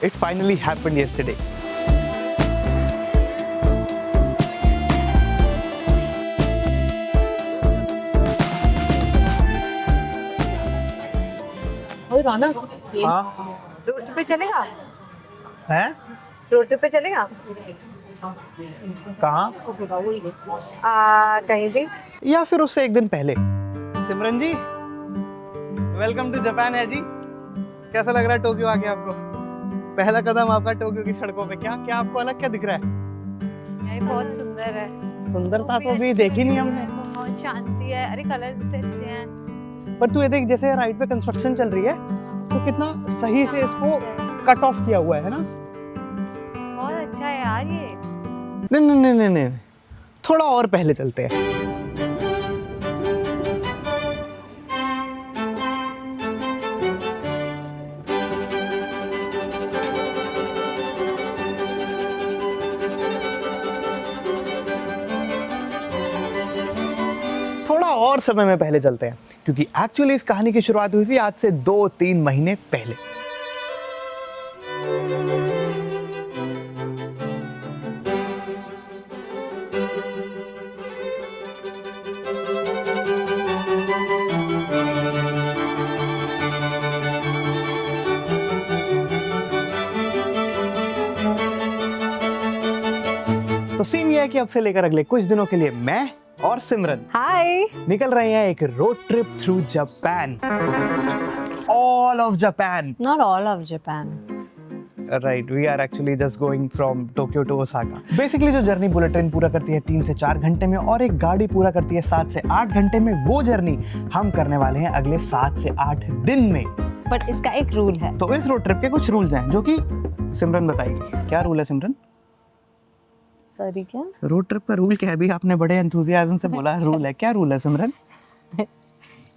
It finally happened yesterday. ओए रौनक, हाँ road trip पे चलेगा? है रोड ट्रिप पे चलेगा? कहाँ कहीं भी। या फिर उससे एक दिन पहले। सिमरन जी, वेलकम टू जापान है जी। कैसा लग रहा है टोक्यो आके आपको? पहला कदम आपका टोक्यो की सड़कों पे। क्या क्या आपको अलग क्या दिख रहा है? यार बहुत सुंदर है। सुंदरता तो अभी देखी नहीं हमने। बहुत शांति है। अरे कलर कितने अच्छे हैं। पर तू ये देख, जैसे राइट पे कंस्ट्रक्शन चल रही है तो कितना सही से इसको कट ऑफ किया हुआ है ना? बहुत अच्छा है यार ये। नहीं नहीं नहीं नहीं नहीं, थोड़ा और पहले चलते हैं। थोड़ा और समय में पहले चलते हैं, क्योंकि एक्चुअली इस कहानी की शुरुआत हुई थी आज से 2-3 महीने पहले। तो सीन ये है कि अब से लेकर अगले कुछ दिनों के लिए मैं और सिमरन हाय। निकल रहे हैं एक road trip through Japan. All of Japan. Not all of Japan. Right, we are actually just going from Tokyo to Osaka. Basically जो जर्नी बुलेट ट्रेन पूरा करती है 3 से 4 घंटे में और एक गाड़ी पूरा करती है 7 से 8 घंटे में, वो जर्नी हम करने वाले हैं अगले 7 से 8 दिन में। बट इसका एक रूल है। तो इस रोड ट्रिप के कुछ रूल्स हैं जो कि सिमरन बताएगी। क्या रूल है सिमरन? सॉरी क्या? रोड ट्रिप का रूल क्या है? अभी आपने बड़े एंथुसियाज्म से बोला रूल है। क्या रूल है सिमरन?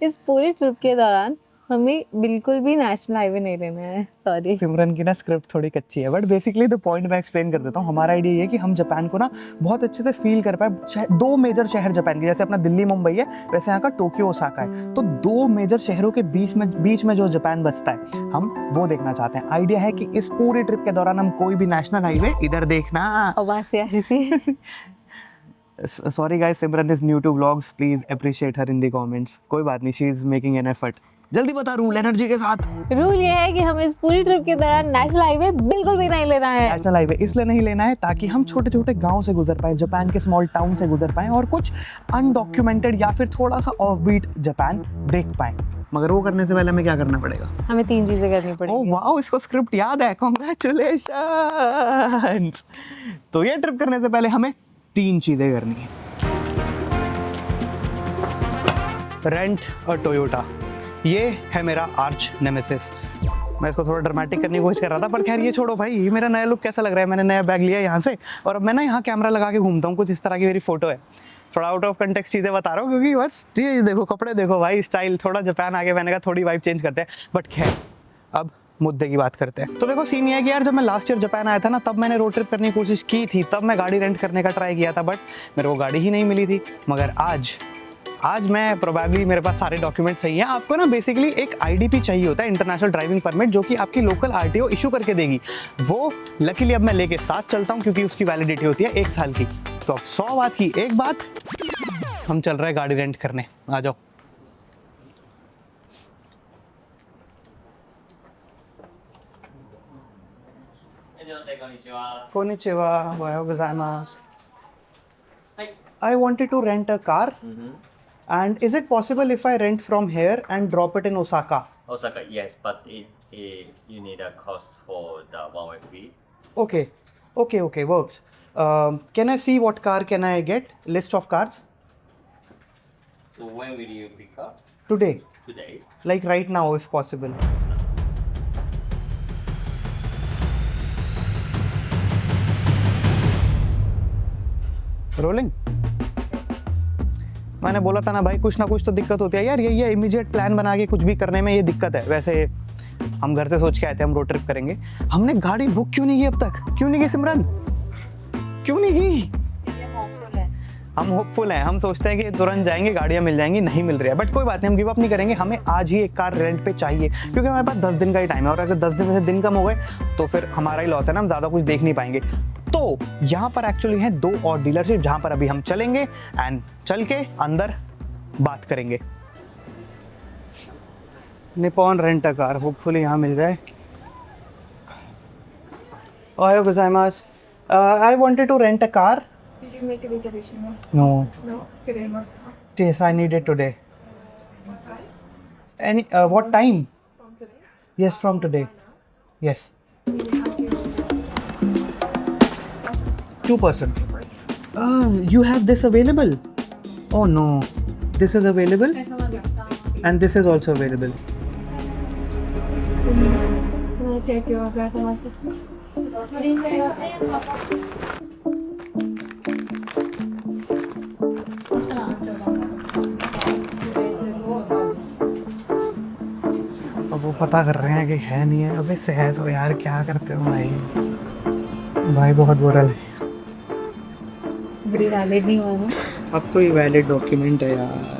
इस पूरे ट्रिप के दौरान हमें बिल्कुल भी नेशनल हाईवे नहीं लेना है। सॉरी। सिमरन की ना स्क्रिप्ट थोड़ी कच्ची है, बट बेसिकली द पॉइंट मैं एक्सप्लेन कर देता हूँ। हमारा आइडिया ये है कि हम जापान को ना बहुत अच्छे से फील कर पाए। 2 मेजर शहर जापान के, जैसे अपना दिल्ली मुंबई है वैसे यहाँ का टोक्यो ओसाका है, तो 2 मेजर शहरों के बीच में जो जापान बसता है हम वो देखना चाहते हैं। आइडिया है कि इस पूरी ट्रिप के दौरान हम कोई भी नेशनल हाईवे इधर देखना। आवाज से आ रही थी। Sorry guys, Simran is new to vlogs, please appreciate her in the comments. कोई बात नहीं, she is making an effort. जल्दी बता रूल एनर्जी के साथ। रूल ये है कि हम इस पूरी ट्रिप के दौरान नेशनल हाईवे बिल्कुल भी नहीं लेना है। नेशनल हाईवे इसलिए नहीं लेना है ताकि हम छोटे छोटे गांव से गुजर पाए, जापान के स्मॉल टाउन से गुजर पाए और कुछ अनडॉक्यूमेंटेड या फिर थोड़ा सा ऑफ बीट जापान देख पाए। मगर वो करने से पहले हमें क्या करना पड़ेगा? हमें 3 चीजें करनी ओह पड़ेगी। वाओ, इसको स्क्रिप्ट याद है, कांग्रेचुलेशन। तो ये ट्रिप करने से पहले हमें 3 चीजें करनी है। Rent a Toyota. ये है मेरा आर्च नेमेसिस। मैं इसको थोड़ा ड्रामेटिक करने की कोशिश कर रहा था, पर खैर ये छोड़ो भाई। ये मेरा नया लुक कैसा लग रहा है? मैंने नया बैग लिया यहाँ से और अब मैं ना यहाँ कैमरा लगा के घूमता हूँ। कुछ इस तरह की मेरी फोटो है। थोड़ा आउट ऑफ कंटेक्स्ट चीज़ें बता रहा हूँ क्योंकि बस ये देखो, कपड़े देखो भाई, स्टाइल थोड़ा जापान आगे, मैंने कहा थोड़ी वाइब चेंज करते हैं। बट खैर अब मुद्दे की बात करते हैं। तो देखो सीन ये है कि यार जब मैं लास्ट ईयर जापान आया था ना, तब मैंने रोड ट्रिप करने की कोशिश की थी। तब मैं गाड़ी रेंट करने का ट्राई किया था, बट मेरे को गाड़ी ही नहीं मिली थी। मगर आज मैं प्रोबेबली, मेरे पास सारे डॉक्यूमेंट सही हैं। आपको ना बेसिकली एक आईडीपी चाहिए होता है, इंटरनेशनल ड्राइविंग परमिट, जो कि आपकी लोकल आरटीओ इशू करके देगी। वो लकीली अब मैं लेके साथ चलता हूँ क्योंकि उसकी वैलिडिटी होती है 1 साल की। तो अब 100 बात की एक बात, हम चल रहे हैं गाड़ी रेंट करने। आ जाओ। Konnichiwa, ohayou gozaimasu. I wanted to rent a car. And is it possible if I rent from here and drop it in Osaka? Osaka, yes, but you need a cost for the one-way fee. Okay, works. Can I see what car can I get? List of cars? So when will you pick up? Today. Today? Like right now if possible. Rolling? मैंने बोला था ना भाई, कुछ ना कुछ तो दिक्कत होती है यार। ये इमीडिएट प्लान बना के कुछ भी करने में ये दिक्कत है। वैसे हम घर से सोच के आए थे हम रोड ट्रिप करेंगे। हमने गाड़ी बुक क्यों नहीं की अब तक? क्यों नहीं की सिमरन? क्यों नहीं की? हम होपफुल हैं, हम सोचते हैं कि तुरंत जाएंगे गाड़ियाँ मिल जाएंगी, नहीं मिल रही है, बट कोई बात नहीं, हम गिव अप नहीं करेंगे। हमें आज ही एक कार रेंट पे चाहिए, क्योंकि हमारे पास 10 दिन का ही टाइम है, और अगर 10 दिन में से दिन कम हो गए तो फिर हमारा ही लॉस है ना, हम ज़्यादा कुछ देख नहीं पाएंगे। तो यहाँ पर एक्चुअली हैं 2 और डीलरशिप जहाँ पर अभी हम चलेंगे एंड चल के अंदर बात करेंगे। Nippon rent a car, hopefully यहाँ मिल जाए। ओहायो गोजाइमास, I wanted to rent a car. Did you make a reservation? No. No, today must. Yes, I need it today. Okay. Any what time? From today. Yes, from today. Yes. We have you. 2 person. You have this available? Oh no. This is available and this is also available. Can I check your driver license, please? अब वो पता कर रहे हैं कि है नहीं है। अबे सह तो यार, क्या करते हो भाई, भाई बहुत बुरा लगे। वैलिड नहीं हुआ ना। अब तो ये वैलिड डॉक्यूमेंट है यार।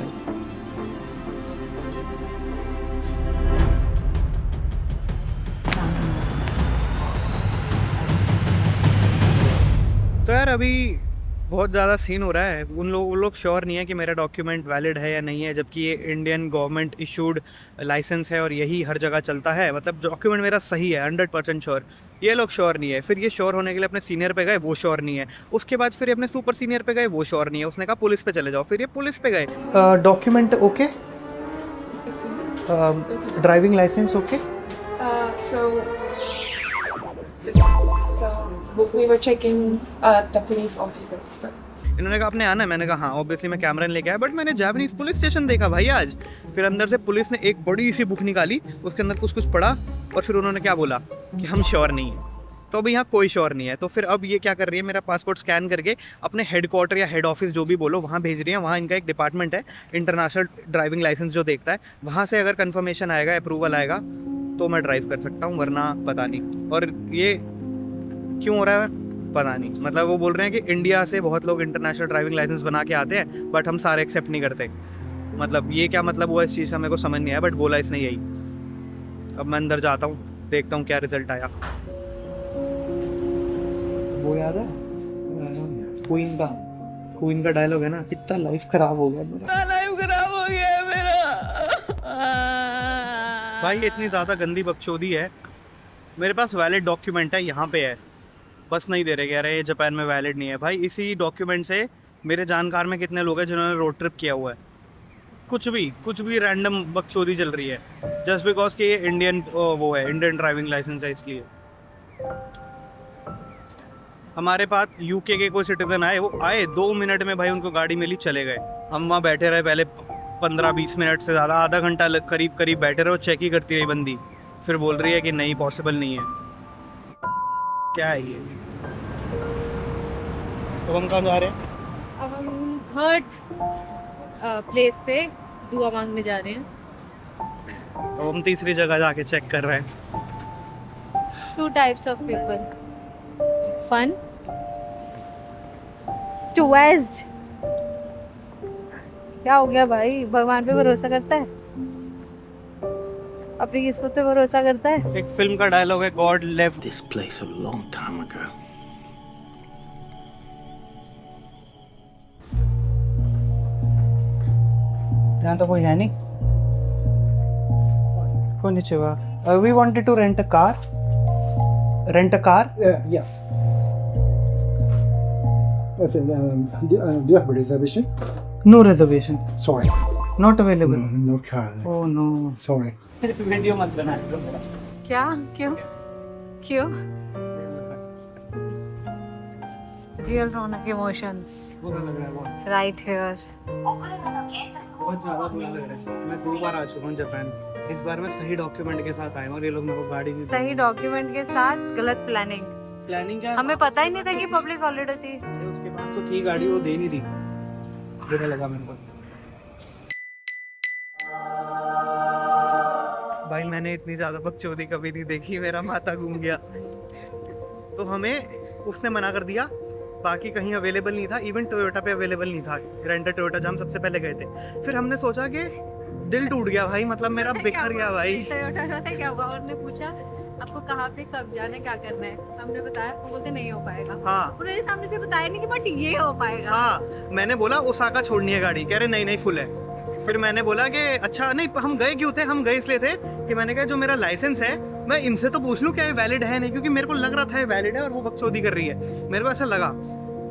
तो यार अभी बहुत ज़्यादा सीन हो रहा है। वो लोग श्योर नहीं है कि मेरा डॉक्यूमेंट वैलिड है या नहीं है, जबकि ये इंडियन गवर्नमेंट इशूड लाइसेंस है और यही हर जगह चलता है। मतलब डॉक्यूमेंट मेरा सही है 100% श्योर। ये लोग श्योर नहीं है। फिर ये श्योर होने के लिए अपने सीनियर पे गए, वो श्योर नहीं है। उसके बाद फिर अपने सुपर सीनियर पे गए, वो श्योर नहीं है। उसने कहा पुलिस पे चले जाओ, फिर ये पुलिस पे गए। Document okay, driving license okay. So we were checking the police officer. इन्होंने कहा आपने आना है, मैंने कहा हाँ ऑब्वियसली मैं कैमरा लेके आया, बट मैंने जापानीज पुलिस स्टेशन देखा भाई आज। फिर अंदर से पुलिस ने एक बड़ी सी बुक निकाली, उसके अंदर कुछ पढ़ा और फिर उन्होंने क्या बोला कि हम श्योर नहीं है। तो अभी यहाँ कोई श्योर नहीं है। तो फिर अब ये क्या कर रही है, मेरा पासपोर्ट स्कैन करके अपने हेडक्वार्टर या हेड ऑफिस जो भी बोलो वहाँ भेज रही है। वहाँ इनका एक डिपार्टमेंट है इंटरनेशनल ड्राइविंग लाइसेंस जो देखता है, वहाँ से अगर कन्फर्मेशन आएगा, अप्रूवल आएगा तो मैं ड्राइव कर सकता हूँ, वरना पता नहीं। और ये क्यों हो रहा है पता नहीं। मतलब वो बोल रहे हैं कि इंडिया से बहुत लोग इंटरनेशनल ड्राइविंग लाइसेंस बना के आते हैं, बट हम सारे एक्सेप्ट नहीं करते। मतलब ये क्या मतलब हुआ इस चीज़ का मेरे को समझ नहीं आया, बट बोला इसने यही। अब मैं अंदर जाता हूँ, देखता हूँ क्या रिजल्ट आया। वो याद है क्वीन का डायलॉग है ना, कितना लाइफ खराब हो गया मेरा, लाइफ खराब हो गया मेरा। भाई इतनी ज़्यादा गंदी बकचोदी है। मेरे पास वैलिड डॉक्यूमेंट है, यहाँ पे है, बस नहीं दे रहे, कह रहे हैं जापान में वैलिड नहीं है। भाई इसी डॉक्यूमेंट से मेरे जानकार में कितने लोग हैं जिन्होंने रोड ट्रिप किया हुआ है। कुछ भी रैंडम बकचोदी चल रही है जस्ट बिकॉज कि ये इंडियन वो है, इंडियन ड्राइविंग लाइसेंस है। इसलिए हमारे पास यूके के कोई सिटीजन आए, वो आए 2 मिनट में भाई उनको गाड़ी मिली, चले गए। हम वहाँ बैठे रहे पहले 15-20 मिनट से ज़्यादा, आधा घंटा करीब बैठे रहे, चेक ही करती रही बंदी। फिर बोल रही है कि नहीं पॉसिबल नहीं है। क्या है ये? तो हम कहाँ जा रहे हैं? अब हम थर्ड प्लेस पे दुआ मांगने जा रहे हैं। तो हम तीसरी जगह जाके चेक कर रहे हैं। 2 types of people, fun, stressed। क्या हो गया भाई, भगवान पे भरोसा करता है, अपनी किस्मत पे भरोसा करता है। एक फिल्म का डायलॉग है, God left this place a long time ago. यहाँ तो कोई है नहीं। Konnichiwa. We wanted to rent a car. Rent a car? Yeah. Listen, do you have a reservation? No reservation. Sorry. Not available. No car. Oh no. Sorry. Video मत बना। क्या? क्यों? Real Raunak emotions right here। बहुत ज़्यादा बुरा लग रहा है। मैं 2 बार आ चुका हूँ जापान। इस बार मैं सही डॉक्यूमेंट के साथ आया हूँ और ये लोग मेरे को गाड़ी नहीं दे रहे। सही डॉक्यूमेंट के साथ गलत प्लानिंग। प्लानिंग क्या है? हमें पता ही नहीं था कि पब्लिक हॉलीडे थी। अरे उसके पास तो थी गाड़ी, वो दे नहीं रही। बुरा लगा मेरे को। भाई मैंने इतनी ज़्यादा बकचोदी कभी नहीं देखी, मेरा माथा घूम गया। तो हमें उसने मना कर दिया बाकी कहीं अवेलेबल नहीं था, इवन टोयोटा पे अवेलेबल नहीं था, रेंट टोयोटा जहाँ हम सबसे पहले गए थे। फिर हमने सोचा कि दिल टूट गया भाई, मतलब मेरा बिखर गया भाई। टोयोटा में क्या हुआ, उन्होंने पूछा आपको कहाँ पे कब जाना है, क्या करना है, हमने बताया, वो बोलते नहीं हो पाएगा। हाँ उन्होंने सामने से बताया नहीं कि बट ये हो पाएगा। हाँ, मैंने बोला ओसाका छोड़नी है गाड़ी, कह रहे नहीं नहीं फुल है। फिर मैंने बोला कि अच्छा नहीं, हम गए क्यों थे, हम गए इसलिए थे कि मैंने कहा जो मेरा लाइसेंस है मैं इनसे तो पूछ लूँ क्या ये वैलिड है नहीं, क्योंकि मेरे को लग रहा था ये वैलिड है और वो बकचोदी कर रही है, मेरे को ऐसा लगा।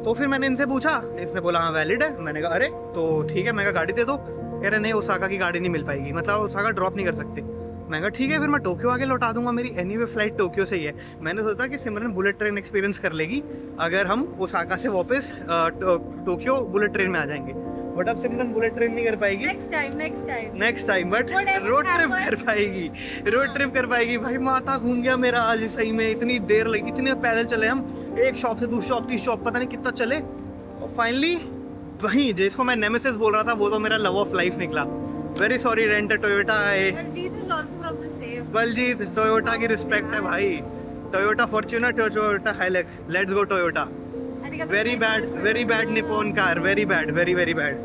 तो फिर मैंने इनसे पूछा, इसने बोला हाँ वैलिड है। मैंने कहा अरे तो ठीक है, मैं कहा गाड़ी दे दो। कह रहे नहीं ओसाका की गाड़ी नहीं मिल पाएगी, मतलब ओसाका ड्रॉप नहीं कर सकते। मैं कहा ठीक है, फिर मैं टोक्यो आके लौटा दूंगा, मेरी एनीवे फ्लाइट टोक्यो से ही है। मैंने सोचा कि सिमरन बुलेट ट्रेन एक्सपीरियंस कर लेगी अगर हम ओसाका से वापस टोक्यो बुलेट ट्रेन में आ जाएंगे, बट अब सिमरन बुलेट ट्रेन नहीं कर पाएगी next time but road trip कर पाएगी, रोड ट्रिप कर पाएगी। भाई माथा घूम गया मेरा आज सही में, इतनी देर लगी, इतने पैदल चले हम, एक शॉप से दूसरी शॉप, तीसरी शॉप, पता नहीं कितना चले, और फाइनली वहीं जिसको मैं नेमेसिस बोल रहा था वो तो मेरा लव ऑफ लाइफ निकला। Very sorry rent Toyota. Baljeet Toyota की रिस्पेक्ट है भाई, Toyota Fortuner, Toyota Hilux, let's go Toyota. Very bad Nippon car, very bad, very bad.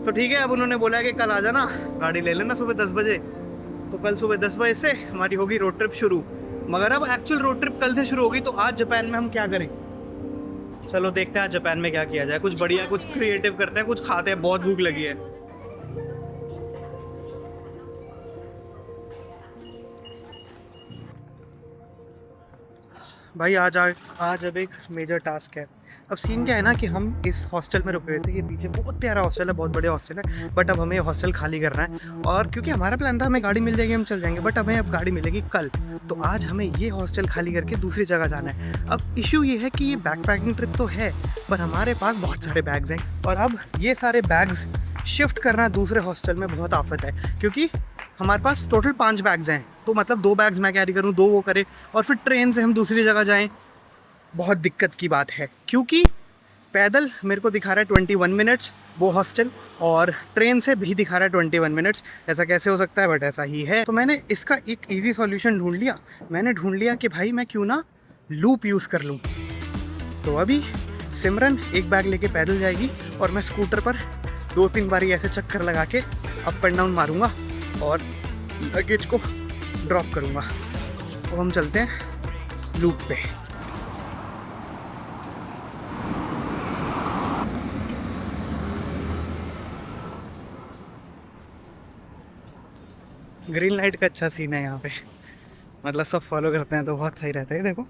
तो ठीक है, अब उन्होंने बोला कि कल आ जाना, गाड़ी ले लेना सुबह 10 बजे। तो कल सुबह 10 बजे से हमारी होगी रोड ट्रिप शुरू, मगर अब एक्चुअल रोड ट्रिप कल से शुरू होगी। तो आज जापान में हम क्या करें, चलो देखते हैं आज जापान में क्या किया जाए, कुछ बढ़िया, कुछ क्रिएटिव करते हैं, कुछ खाते हैं, बहुत भूख लगी है। भाई आज अब एक मेजर टास्क है। अब सीन क्या है ना कि हम इस हॉस्टल में रुके हुए थे, ये पीछे बहुत प्यारा हॉस्टल है, बहुत बढ़िया हॉस्टल है, बट अब हमें ये हॉस्टल खाली करना है। और क्योंकि हमारा प्लान था हमें गाड़ी मिल जाएगी हम चल जाएंगे, बट हमें अब गाड़ी मिलेगी कल। तो आज हमें ये हॉस्टल खाली करके दूसरी जगह जाना है। अब इशू ये है कि ये बैकपैकिंग ट्रिप तो है, पर हमारे पास बहुत सारे बैग्स हैं, और अब ये सारे बैग्स शिफ्ट करना दूसरे हॉस्टल में बहुत आफत है, क्योंकि हमारे पास टोटल 5 बैग्स हैं। तो मतलब 2 बैग्स मैं कैरी करूँ, 2 वो करे, और फिर ट्रेन से हम दूसरी जगह जाएं, बहुत दिक्कत की बात है। क्योंकि पैदल मेरे को दिखा रहा है 21 मिनट्स वो हॉस्टल, और ट्रेन से भी दिखा रहा है 21 मिनट्स। ऐसा कैसे हो सकता है, बट ऐसा ही है। तो मैंने इसका एक ईजी सॉल्यूशन ढूंढ लिया। मैंने ढूंढ लिया कि भाई मैं क्यों ना लूप यूज़ कर लूँ। तो अभी सिमरन एक बैग लेके पैदल जाएगी और मैं स्कूटर पर 2-3 बारी ऐसे चक्कर लगा के अप एंड डाउन मारूंगा और लगेज को ड्रॉप करूंगा। तो हम चलते हैं लूप पे। ग्रीन लाइट का अच्छा सीन है यहाँ पे, मतलब सब फॉलो करते हैं तो बहुत सही रहता है। देखो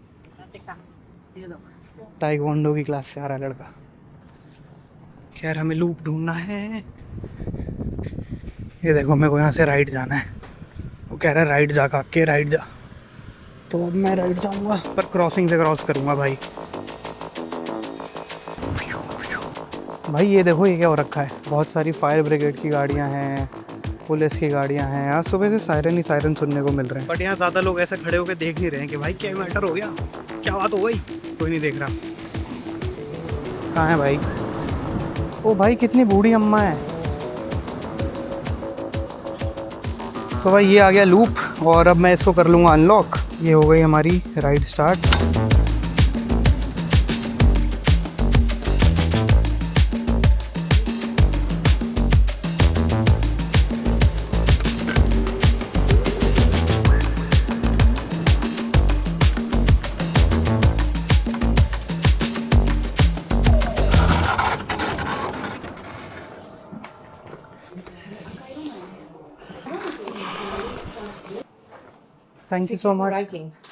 टाइक्वांडो की क्लास से आ रहा है लड़का। खैर हमें लूप ढूंढना है। ये देखो मेरे को यहाँ से राइट जाना है, वो कह रहा है राइट जा के राइट जा। तो अब मैं राइट जाऊँगा, पर क्रॉसिंग से क्रॉस करूँगा भाई। भाई ये देखो ये क्या हो रखा है, बहुत सारी फायर ब्रिगेड की गाड़ियाँ हैं, पुलिस की गाड़ियाँ हैं। आज सुबह से सायरन ही सायरन सुनने को मिल रहे हैं, बट यहाँ ज़्यादा लोग ऐसे खड़े होकर देख नहीं रहे हैं कि भाई क्या मैटर हो गया, क्या बात हो गई, कोई नहीं देख रहा। कहाँ है भाई? ओ भाई कितनी बूढ़ी अम्मा है। तो भाई ये आ गया लूप, और अब मैं इसको कर लूँगा अनलॉक। ये हो गई हमारी ride start. Thank you so much.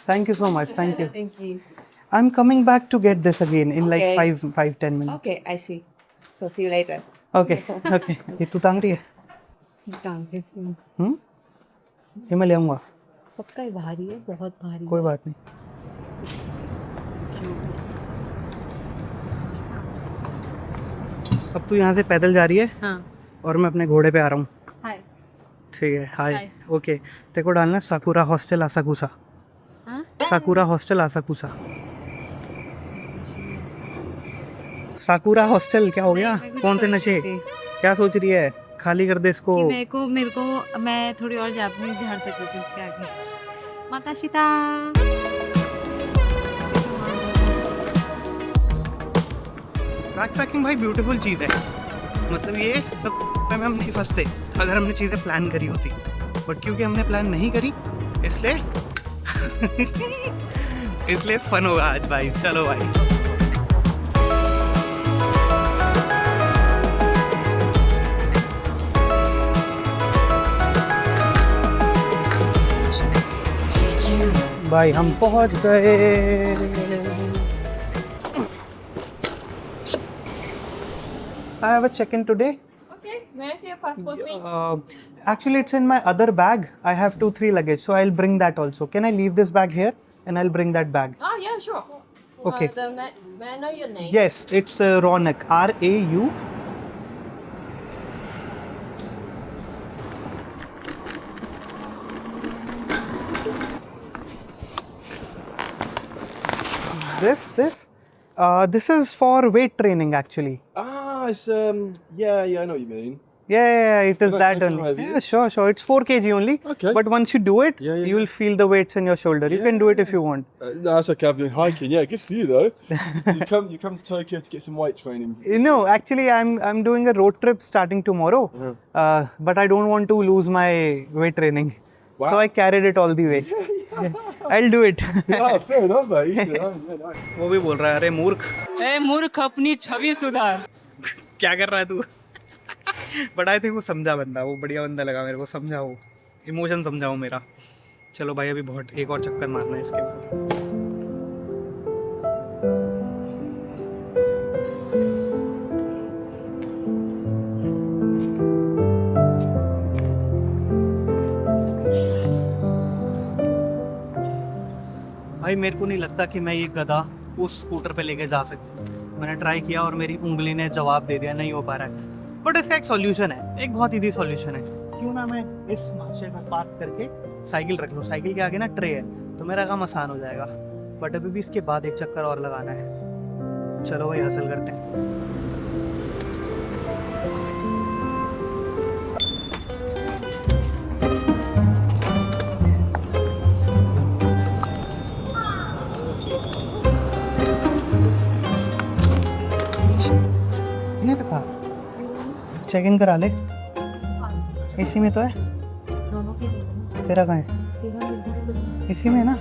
Thank you so much. Thank you. Thank you. I'm coming back to get this again in like Okay. 5-10 minutes. Okay, I see. So see you later. Okay. Okay. ये तू टांग रही है? ये मैं ले आऊँगा। पक्का ही भारी है, बहुत भारी। कोई बात नहीं। अब तू यहाँ से पैदल जा रही है, हाँ। और मैं अपने घोड़े पे आ रहा हूँ। हाय। ठीक है, हाय। Hi. ओके, तेरे को डालना साकुरा हॉस्टल आसाकुसा। हाँ? साकुरा हॉस्टल आसाकुसा। साकुरा हॉस्टल क्या हो गया? मैं कुछ कौन से सोच नशे? रही थी। क्या सोच रही है? खाली कर दे इसको। कि मेरे को मैं थोड़ी और जापानीज झाड़ सकती थी उसके आगे। माता सीता। बैक पैकिंग भाई ब्यूटीफुल चीज़ है, मतलब ये सब पे में हम नहीं फंसते अगर हमने चीज़ें प्लान करी होती, बट क्योंकि हमने प्लान नहीं करी इसलिए इसलिए फन होगा आज भाई। चलो भाई भाई हम पहुंच गए। I have a check-in today. Okay, may I see your passport, please? Actually, it's in my other bag. I have 2-3 luggage, so I'll bring that also. Can I leave this bag here and I'll bring that bag? Oh, yeah, sure. Okay. May I know your name? Yes, it's Ronak. R-A-U. This is for weight training actually. Ah, it's yeah, I know what you mean. Yeah, it is Can I that try only. with Yeah, you? sure. It's 4 kg only. Okay. But once you do it, Yeah, you will feel the weights in your shoulder. You can do it if you want. No, that's okay. I've been hiking. Yeah, good for you though. So you come to Tokyo to get some weight training. No, actually, I'm doing a road trip starting tomorrow. But I don't want to lose my weight training. Wow. So I carried it all the way. I'll do it. Oh, fair enough, mate. Yeah, nice. वो भी बोल रहा है, अरे मूर्ख ए मूर्ख अपनी छवि सुधार। क्या कर रहा है तू? बट आई थिंक वो समझा बंदा, वो बढ़िया बंदा लगा मेरे को, समझा वो इमोशन समझा वो मेरा। चलो भाई अभी बहुत एक और चक्कर मारना है इसके बाद। भाई मेरे को नहीं लगता कि मैं ये गधा उस स्कूटर पे लेके जा सकता। मैंने ट्राई किया और मेरी उंगली ने जवाब दे दिया, नहीं हो पा रहा है। बट इसका एक सॉल्यूशन है, एक बहुत ईजी सॉल्यूशन है। क्यों ना मैं इस महाशय में पार्क करके साइकिल रख लूँ, साइकिल के आगे ना ट्रे है, तो मेरा काम आसान हो जाएगा। बट अभी भी इसके बाद एक चक्कर और लगाना है। चलो भाई हासिल करते हैं। चेक इन करा ले, इसी में तो है। दोनों के दोनों तेरा कहाँ है? तेरा मेरे को इसी में है ना,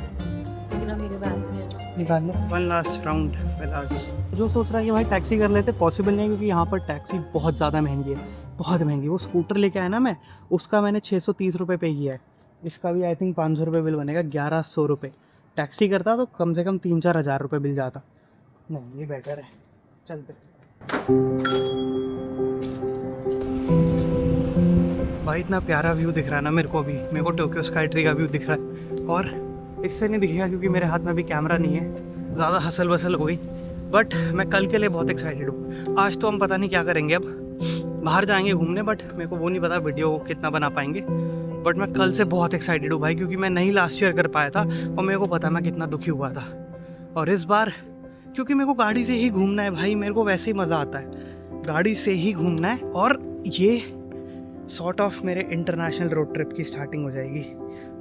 तेरा मेरे बैग में। निकाल ले। वन लास्ट राउंड विलास। जो सोच रहा है कि भाई टैक्सी कर लेते, पॉसिबल नहीं है क्योंकि यहाँ पर टैक्सी बहुत ज़्यादा महंगी है, बहुत महंगी। वो स्कूटर लेके आया ना मैं, उसका मैंने 630 रुपये पे किया है। इसका भी आई थिंक 500 रुपये बिल बनेगा, 1100 रुपये। टैक्सी करता तो कम से कम 3-4 हज़ार रुपये बिल जाता। नहीं ये बेटर है, चलते। भाई इतना प्यारा व्यू दिख रहा है ना मेरे को, अभी मेरे को टोक्यो स्काई ट्री का व्यू दिख रहा है। और इससे नहीं दिखेगा क्योंकि मेरे हाथ में अभी कैमरा नहीं है, ज़्यादा हसल बसल हो गई। बट मैं कल के लिए बहुत एक्साइटेड हूँ। आज तो हम पता नहीं क्या करेंगे, अब बाहर जाएंगे घूमने, बट मेरे को वो नहीं पता वीडियो कितना बना पाएंगे। बट मैं कल से बहुत एक्साइटेड हूँ भाई, क्योंकि मैं नहीं लास्ट ईयर कर पाया था और मेरे को पता मैं कितना दुखी हुआ था। और इस बार क्योंकि मेरे को गाड़ी से ही घूमना है भाई, मेरे को वैसे ही मज़ा आता है, गाड़ी से ही घूमना है। और ये सॉर्ट ऑफ मेरे इंटरनेशनल रोड ट्रिप की स्टार्टिंग हो जाएगी,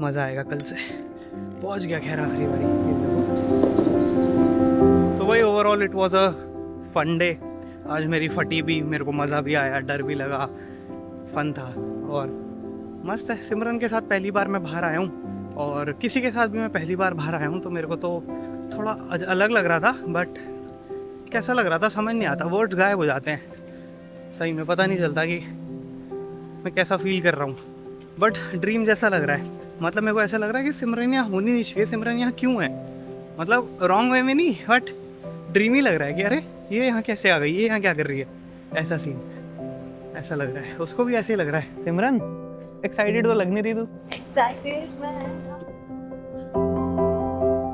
मज़ा आएगा कल से। पहुंच गया खैर आखिरी बारी। तो भाई overall it was a fun day. आज मेरी फटी भी, मेरे को मज़ा भी आया, डर भी लगा, फन था और मस्त है। सिमरन के साथ पहली बार मैं बाहर आया हूँ और किसी के साथ भी मैं पहली बार बाहर आया हूँ, तो मेरे को तो थोड़ा अलग लग रहा था। बट कैसा लग रहा था समझ नहीं आता, वर्ड्स गायब हो जाते हैं सही में, पता नहीं चलता कि मैं कैसा फील कर रहा हूँ। बट ड्रीम जैसा लग रहा है, मतलब मेरे को ऐसा लग रहा है कि सिमरन यहाँ होनी नहीं चाहिए, सिमरन यहाँ क्यों है, मतलब रॉन्ग वे में नहीं, बट ड्रीम ही लग रहा है कि अरे ये यहाँ कैसे आ गई, ये यहाँ क्या कर रही है, ऐसा सीन ऐसा लग रहा है। उसको भी ऐसे ही लग रहा है। सिमरन एक्साइटेड तो लग नहीं रही तू। एक्साइटेड मैं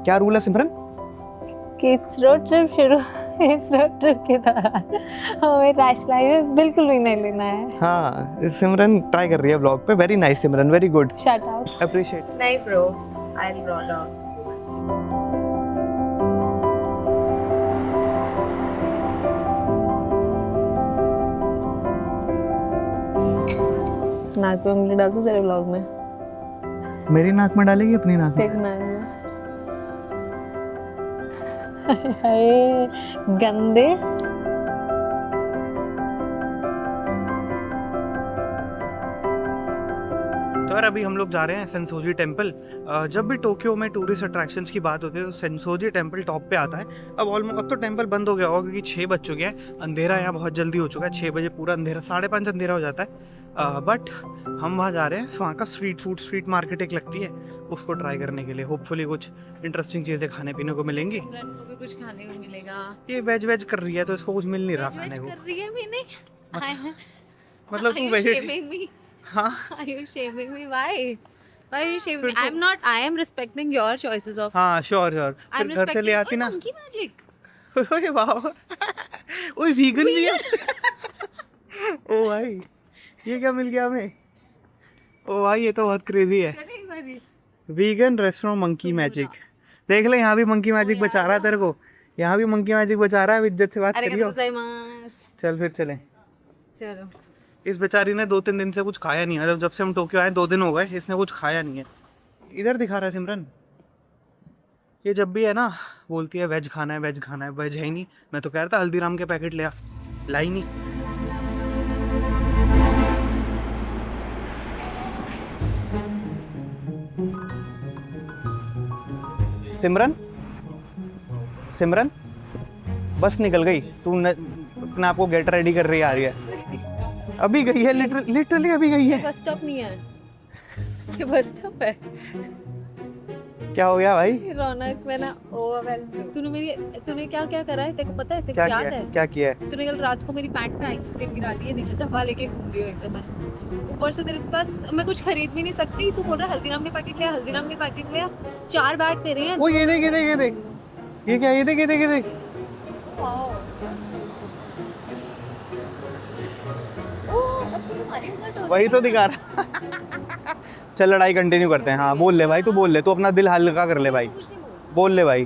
क्या रूल है सिमरन? कि इस रोड ट्रिप इस रोड ट्रिप के दौरान हमें रैश हाईवे बिल्कुल भी नहीं लेना है। हाँ सिमरन ट्राई कर रही है व्लॉग पे। Very nice Simran, very good, shout out. Appreciate. नहीं bro, I will roll out. नाक पे उंगली डाल दूं तेरे व्लॉग में? मेरी नाक में डालेगी अपनी नाक में? देखना है। हाय गंदे। यार अभी हम लोग जा रहे हैं सेंसोजी टेम्पल। जब भी टोक्यो में टूरिस्ट अट्रैक्शंस की बात होती है तो सेंसोजी टेम्पल टॉप पे आता है। अब तो टेम्पल बंद हो गया होगा क्योंकि 6 बज चुके हैं। अंधेरा यहाँ बहुत जल्दी हो चुका है, 6 बजे पूरा अंधेरा, 5:30 अंधेरा हो जाता है। बट हम वहाँ जा रहे हैं, वहाँ का स्ट्रीट मार्केट एक लगती है, उसको ट्राई करने के लिए। होपफुली कुछ इंटरेस्टिंग चीज़ें खाने पीने को मिलेंगी। सिमरन को भी कुछ खाने को मिलेगा। ये वेज कर रही है तो इसको कुछ मिल नहीं रहा खाने को। कर रही है भी नहीं। मतलब तू वेजिटेरियन? हाँ। Are you shaming me? Why? Why are you shaming me? I'm not. I am respecting your choices of. हाँ श्योर। I'm फिर घर से ले respecting- आती ना। Monkey magic. ओए वाह, ओए वीगन भी है। ओ भाई ये क्या मिल गया हमें? ओ भाई ये तो बहुत क्रेजी है। चले एक बारी। Vegan restaurant monkey magic. देख ले यहाँ भी मंकी मैजिक बचा रहा है तेरे को, यहाँ भी मंकी मैजिक बचा रहा है। इज्जत से बात करियो। चल फिर चले। चलो। इस बेचारी ने 2-3 दिन से कुछ खाया नहीं है। जब से हम टोक्यो आए 2 दिन हो गए, इसने कुछ खाया नहीं है। इधर दिखा रहा है सिमरन, ये जब भी है ना बोलती है वेज खाना है, वेज खाना है। वेज है ही नहीं। मैं तो कह रहा था हल्दीराम के पैकेट ले आ, लाई नहीं। सिमरन बस निकल गई। तू अपने आप को गेट रेडी कर रही आ रही है। अभी गई है, लिटरली अभी गई है। बस स्टॉप नहीं है, ये बस स्टॉप है। क्या हो गया भाई? रौनक मैं ना ओवरवेल्म। तूने क्या क्या करा है? तेरे को पता है? तेरे को याद है? क्या किया है? तूने कल रात को मेरी पैंट में आइसक्रीम गिरा दी है, दिखा दबा लेके घूम रही हो एकदम। मैं ऊपर से तेरे पास मैं कुछ खरीद भी नहीं सकती। तू बोल रहा हल्दीराम के पैकेट ले, हल्दीराम के पैकेट ले। 4 बैग तेरे हैं। वो ये देख ये क्या, ये देख। वही तो दिखा रहा। चल लड़ाई कंटिन्यू करते हैं। हाँ बोल ले भाई, तू बोल ले, तू अपना दिल हल्का कर ले भाई। बोल ले भाई।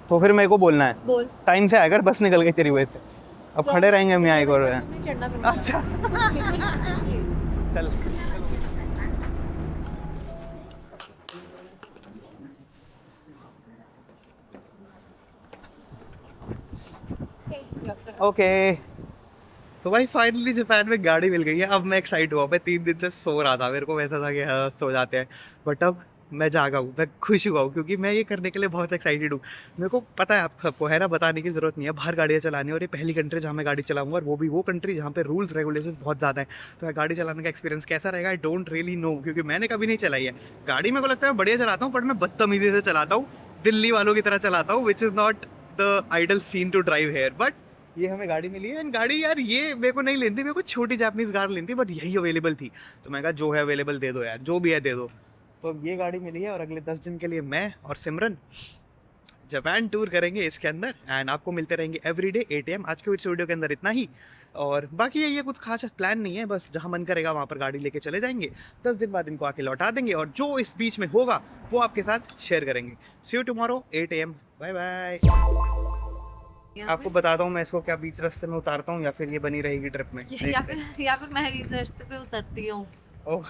तो फिर मेरे को बोलना है। बोल। टाइम से आकर बस निकल गई तेरी वजह से। अब खड़े रहेंगे हम यहाँ एक और। अच्छा चल। ओके तो भाई फाइनली जापान में गाड़ी मिल गई है। अब मैं एक्साइट हुआ। मैं 3 दिन से सो रहा था, मेरे को वैसा था कि हाँ सो जाते हैं, बट अब मैं जागा हूँ, मैं खुश हुआ हूँ क्योंकि मैं ये करने के लिए बहुत एक्साइटेड हूँ। मेरे को पता है आप सबको, है ना, बताने की ज़रूरत नहीं है। बाहर गाड़ियाँ चलानी है और ये पहली कंट्री जहाँ मैं गाड़ी चलाऊँगा, और वो भी वो कंट्री जहाँ पे रूल्स रेगुलेशन बहुत ज़्यादा है। तो गाड़ी चलाने का एक्सपीरियंस कैसा रहेगा आई डोंट रियली नो, क्योंकि मैंने कभी नहीं चलाई है गाड़ी। मेरे को लगता है बढ़िया चलाता हूँ, बट मैं बदतमीजी से चलाता हूँ, दिल्ली वालों की तरह चलाता हूँ, which is not the ideal scene to drive here. But ये हमें गाड़ी मिली है। एंड गाड़ी यार ये मेरे को नहीं लेनी थी, मेरे को छोटी जापानीज कार लेनी थी, बट यही अवेलेबल थी। तो मैं कहा जो है अवेलेबल दे दो यार, जो भी है दे दो। तो अब ये गाड़ी मिली है और अगले 10 दिन के लिए मैं और सिमरन जापान टूर करेंगे इसके अंदर। एंड आपको मिलते रहेंगे एवरीडे 8 AM। आज के इस वीडियो के अंदर इतना ही, और बाकी ये कुछ खास प्लान नहीं है, बस जहाँ मन करेगा वहाँ पर गाड़ी लेके चले जाएंगे। 10 दिन बाद इनको आके लौटा देंगे, और जो इस बीच में होगा वो आपके साथ शेयर करेंगे। See you tomorrow 8 AM। Bye bye. आपको बताता हूँ मैं इसको क्या बीच रास्ते में उतारता हूँ, या फिर ये बनी रहेगी ट्रिप में। या फिर मैं भी इस रास्ते पे उतरती हूँ। ओह